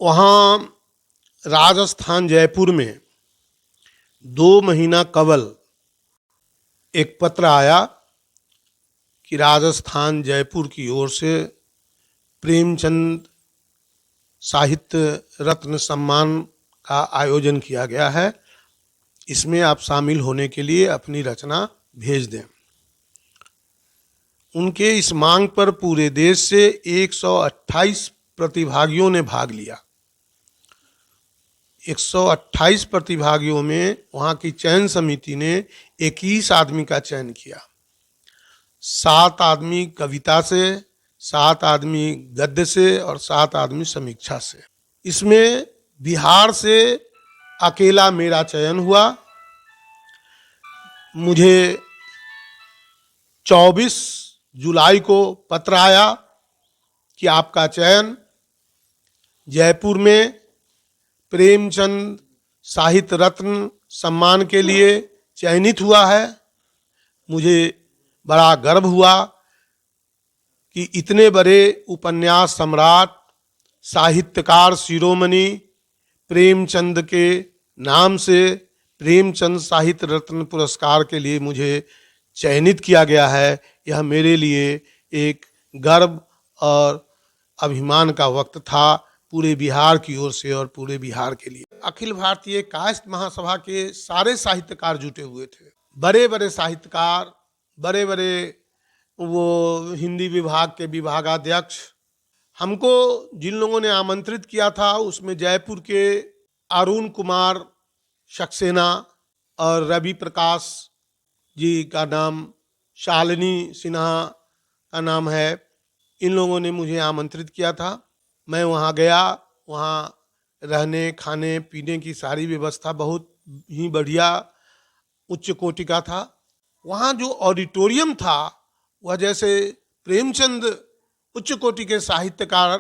वहाँ राजस्थान जयपुर में 2 महीना कबल एक पत्र आया कि राजस्थान जयपुर की ओर से प्रेमचंद साहित्य रत्न सम्मान का आयोजन किया गया है, इसमें आप शामिल होने के लिए अपनी रचना भेज दें। उनके इस मांग पर पूरे देश से 128 प्रतिभागियों ने भाग लिया। 128 प्रतिभागियों में वहाँ की चयन समिति ने 21 आदमी का चयन किया। 7 आदमी कविता से, 7 आदमी गद्य से और 7 आदमी समीक्षा से। इसमें बिहार से अकेला मेरा चयन हुआ। मुझे 24 जुलाई को पत्र आया कि आपका चयन जयपुर में प्रेमचंद साहित्य रत्न सम्मान के लिए चयनित हुआ है। मुझे बड़ा गर्व हुआ कि इतने बड़े उपन्यास सम्राट, साहित्यकार शिरोमणि प्रेमचंद के नाम से प्रेमचंद साहित्य रत्न पुरस्कार के लिए मुझे चयनित किया गया है। यह मेरे लिए एक गर्व और अभिमान का वक्त था, पूरे बिहार की ओर से और पूरे बिहार के लिए। अखिल भारतीय कायस्थ महासभा के सारे साहित्यकार जुटे हुए थे। बड़े बड़े साहित्यकार, बड़े बड़े वो हिंदी विभाग के विभागाध्यक्ष। हमको जिन लोगों ने आमंत्रित किया था उसमें जयपुर के अरुण कुमार सक्सेना और रवि प्रकाश जी का नाम, शालिनी सिन्हा का नाम है। इन लोगों ने मुझे आमंत्रित किया था। मैं वहाँ गया। वहाँ रहने, खाने, पीने की सारी व्यवस्था बहुत ही बढ़िया, उच्च कोटि का था। वहाँ जो ऑडिटोरियम था वह जैसे प्रेमचंद उच्च कोटि के साहित्यकार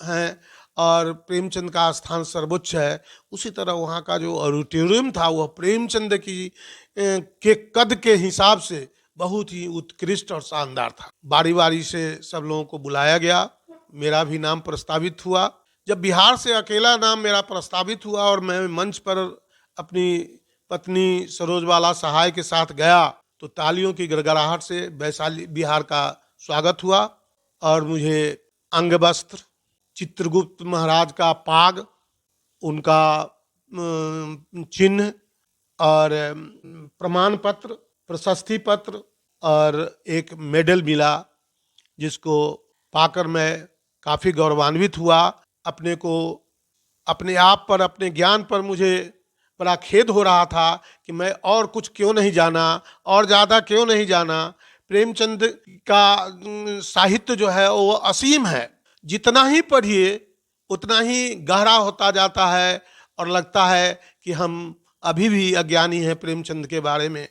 हैं और प्रेमचंद का स्थान सर्वोच्च है, उसी तरह वहाँ का जो ऑडिटोरियम था वह प्रेमचंद की के कद के हिसाब से बहुत ही उत्कृष्ट और शानदार था। बारी बारी से सब लोगों को बुलाया गया। मेरा भी नाम प्रस्तावित हुआ। जब बिहार से अकेला नाम मेरा प्रस्तावित हुआ और मैं मंच पर अपनी पत्नी सरोजबाला सहाय के साथ गया तो तालियों की गड़गड़ाहट से वैशाली बिहार का स्वागत हुआ और मुझे अंगवस्त्र, चित्रगुप्त महाराज का पाग, उनका चिन्ह और प्रमाण पत्र, प्रशस्ति पत्र और एक मेडल मिला, जिसको पाकर मैं काफ़ी गौरवान्वित हुआ। अपने को, अपने आप पर, अपने ज्ञान पर मुझे बड़ा खेद हो रहा था कि मैं और कुछ क्यों नहीं जाना, और ज़्यादा क्यों नहीं जाना। प्रेमचंद का साहित्य जो है वो असीम है। जितना ही पढ़िए उतना ही गहरा होता जाता है और लगता है कि हम अभी भी अज्ञानी हैं प्रेमचंद के बारे में।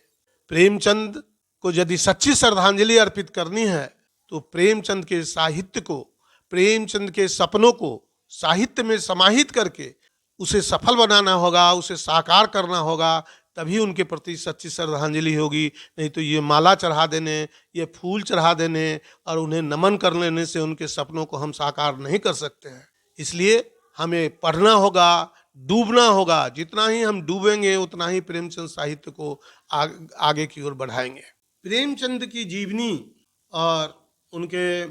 प्रेमचंद को यदि सच्ची श्रद्धांजलि अर्पित करनी है तो प्रेमचंद के साहित्य को, प्रेमचंद के सपनों को साहित्य में समाहित करके उसे सफल बनाना होगा, उसे साकार करना होगा, तभी उनके प्रति सच्ची श्रद्धांजलि होगी। नहीं तो ये माला चढ़ा देने, ये फूल चढ़ा देने और उन्हें नमन कर लेने से उनके सपनों को हम साकार नहीं कर सकते हैं। इसलिए हमें पढ़ना होगा, डूबना होगा। जितना ही हम डूबेंगे उतना ही प्रेमचंद साहित्य को आगे की ओर बढ़ाएंगे। प्रेमचंद की जीवनी और उनके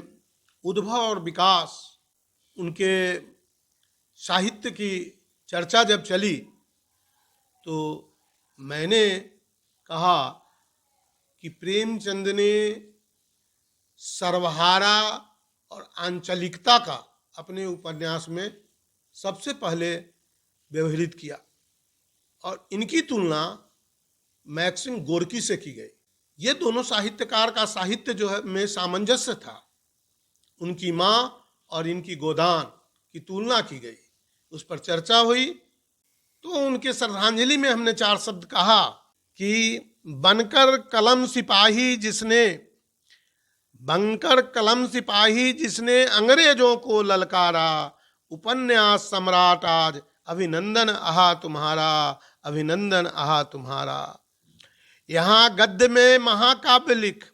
उद्भव और विकास, उनके साहित्य की चर्चा जब चली तो मैंने कहा कि प्रेमचंद ने सर्वहारा और आंचलिकता का अपने उपन्यास में सबसे पहले व्यवहृत किया और इनकी तुलना मैक्सिम गोर्की से की गई। ये दोनों साहित्यकार का साहित्य जो है में सामंजस्य था। उनकी माँ और इनकी गोदान की तुलना की गई, उस पर चर्चा हुई। तो उनके श्रद्धांजलि में हमने 4 शब्द कहा कि बनकर कलम सिपाही जिसने अंग्रेजों को ललकारा, उपन्यास सम्राट आज अभिनंदन आहा तुम्हारा, अभिनंदन आहा तुम्हारा। यहाँ गद्य में महाकाव्य लिख,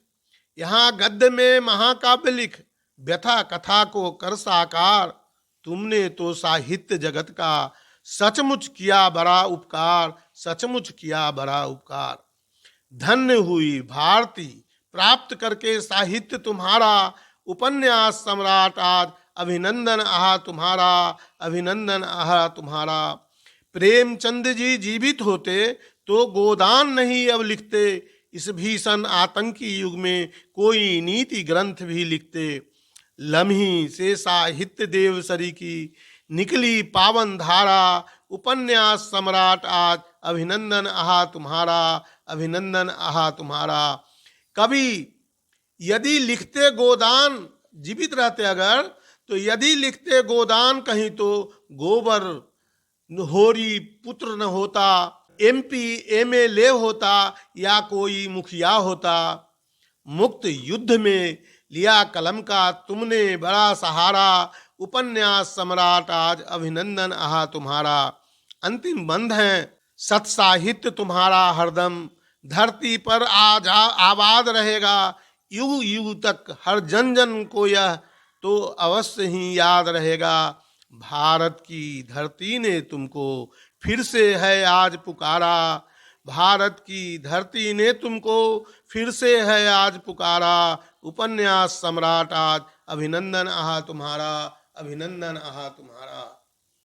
व्यथा कथा को कर साकार, तुमने तो साहित्य जगत का सचमुच किया बड़ा उपकार, सचमुच किया बड़ा उपकार। धन्य हुई भारती प्राप्त करके साहित्य तुम्हारा, उपन्यास सम्राट आज अभिनंदन आहा तुम्हारा, अभिनंदन आहा तुम्हारा। प्रेमचंद जी जीवित होते तो गोदान नहीं अब लिखते, इस भीषण आतंकी युग में कोई नीति ग्रंथ भी लिखते। लम्ही से साहित्य देव सरी की निकली पावन धारा, उपन्यास सम्राट आज अभिनंदन आहा तुम्हारा, अभिनंदन आहा तुम्हारा। कभी यदि लिखते गोदान, जीवित रहते अगर, तो यदि लिखते गोदान कहीं तो गोबर होरी पुत्र न होता, MP MLA होता या कोई मुखिया होता। मुक्त युद्ध में लिया कलम का तुमने बड़ा सहारा, उपन्यास सम्राट आज अभिनंदन आहा तुम्हारा। अंतिम बंध है, सत साहित्य तुम्हारा हरदम धरती पर आबाद रहेगा, युग युग तक हर जन जन को यह तो अवश्य ही याद रहेगा। भारत की धरती ने तुमको फिर से है आज पुकारा, भारत की धरती ने तुमको फिर से है आज पुकारा। उपन्यास सम्राट आज अभिनंदन आहा तुम्हारा, अभिनंदन आहा तुम्हारा।